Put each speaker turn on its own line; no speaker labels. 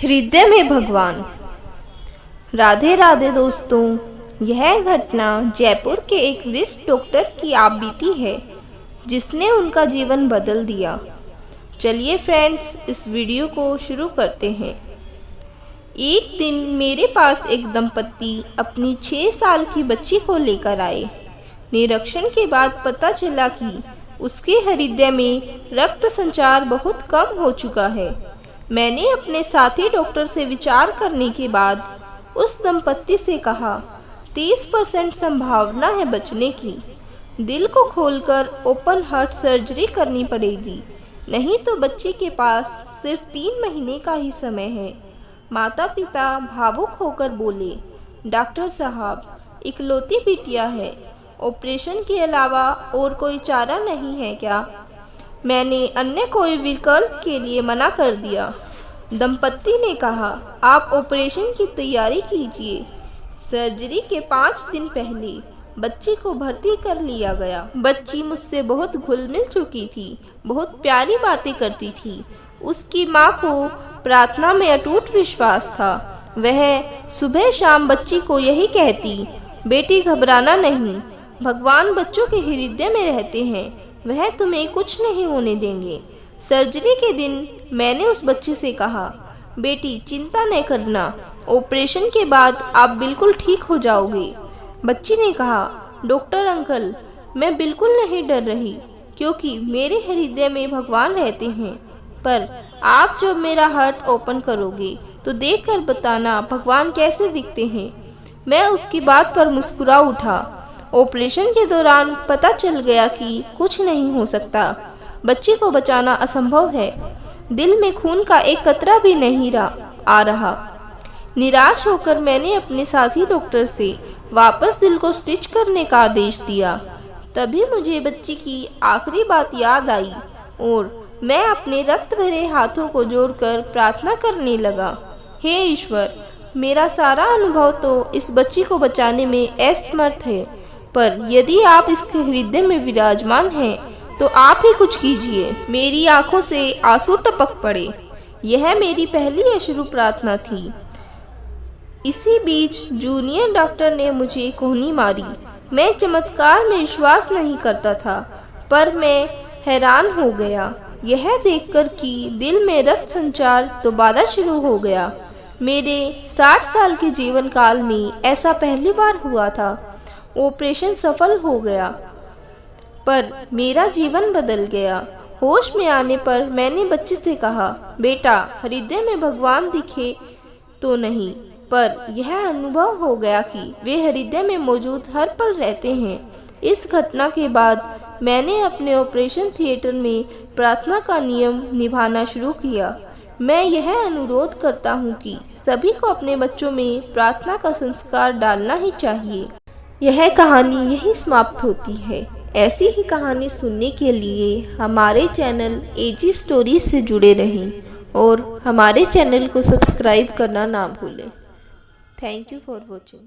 हृदय में भगवान। राधे राधे दोस्तों, यह घटना जयपुर के एक वरिष्ठ डॉक्टर की आप बीती है जिसने उनका जीवन बदल दिया। चलिए फ्रेंड्स, इस वीडियो को शुरू करते हैं। एक दिन मेरे पास एक दंपत्ति अपनी 6 साल की बच्ची को लेकर आए। निरीक्षण के बाद पता चला कि उसके हृदय में रक्त संचार बहुत कम हो चुका है। मैंने अपने साथी डॉक्टर से विचार करने के बाद उस दंपत्ति से कहा, 30% संभावना है बचने की। दिल को खोलकर ओपन हार्ट सर्जरी करनी पड़ेगी, नहीं तो बच्ची के पास सिर्फ 3 महीने का ही समय है। माता पिता भावुक होकर बोले, डॉक्टर साहब, इकलौती बिटिया है, ऑपरेशन के अलावा और कोई चारा नहीं है क्या? मैंने अन्य कोई विकल्प के लिए मना कर दिया। दंपत्ति ने कहा, आप ऑपरेशन की तैयारी कीजिए। सर्जरी के 5 दिन पहले बच्ची को भर्ती कर लिया गया। बच्ची मुझसे बहुत घुल मिल चुकी थी, बहुत प्यारी बातें करती थी। उसकी माँ को प्रार्थना में अटूट विश्वास था। वह सुबह शाम बच्ची को यही कहती, बेटी घबराना नहीं, भगवान बच्चों के हृदय में रहते हैं, वह तुम्हें कुछ नहीं होने देंगे। सर्जरी के दिन मैंने उस बच्ची से कहा, बेटी चिंता न करना, ऑपरेशन के बाद आप बिल्कुल ठीक हो जाओगे। बच्ची ने कहा, डॉक्टर अंकल, मैं बिल्कुल नहीं डर रही क्योंकि मेरे हृदय में भगवान रहते हैं, पर आप जब मेरा हार्ट ओपन करोगे तो देखकर बताना भगवान कैसे दिखते हैं। मैं उसकी बात पर मुस्कुरा उठा। ऑपरेशन के दौरान पता चल गया कि कुछ नहीं हो सकता, बच्ची को बचाना असंभव है। दिल में खून का एक कतरा भी नहीं आ रहा। निराश होकर मैंने अपने साथी डॉक्टर से वापस दिल को स्टिच करने का आदेश दिया। तभी मुझे बच्ची की आखिरी बात याद आई और मैं अपने रक्त भरे हाथों को जोड़कर प्रार्थना करने लगा, हे ईश्वर, मेरा सारा अनुभव तो इस बच्ची को बचाने में असमर्थ है, पर यदि आप इसके हृदय में विराजमान हैं तो आप ही कुछ कीजिए। मेरी आंखों से आंसू टपक पड़े। यह मेरी पहली अश्रु प्रार्थना थी। इसी बीच जूनियर डॉक्टर ने मुझे कोहनी मारी। मैं चमत्कार में विश्वास नहीं करता था, पर मैं हैरान हो गया यह देखकर कि दिल में रक्त संचार दोबारा शुरू हो गया। मेरे 60 साल के जीवन काल में ऐसा पहली बार हुआ था। ऑपरेशन सफल हो गया, पर मेरा जीवन बदल गया। होश में आने पर मैंने बच्ची से कहा, बेटा, हृदय में भगवान दिखे तो नहीं, पर यह अनुभव हो गया कि वे हृदय में मौजूद हर पल रहते हैं। इस घटना के बाद मैंने अपने ऑपरेशन थिएटर में प्रार्थना का नियम निभाना शुरू किया। मैं यह अनुरोध करता हूँ कि सभी को अपने बच्चों में प्रार्थना का संस्कार डालना ही चाहिए। यह कहानी यही समाप्त होती है। ऐसी ही कहानी सुनने के लिए हमारे चैनल एजी स्टोरीज से जुड़े रहें और हमारे चैनल को सब्सक्राइब करना ना भूलें। Thank you for watching.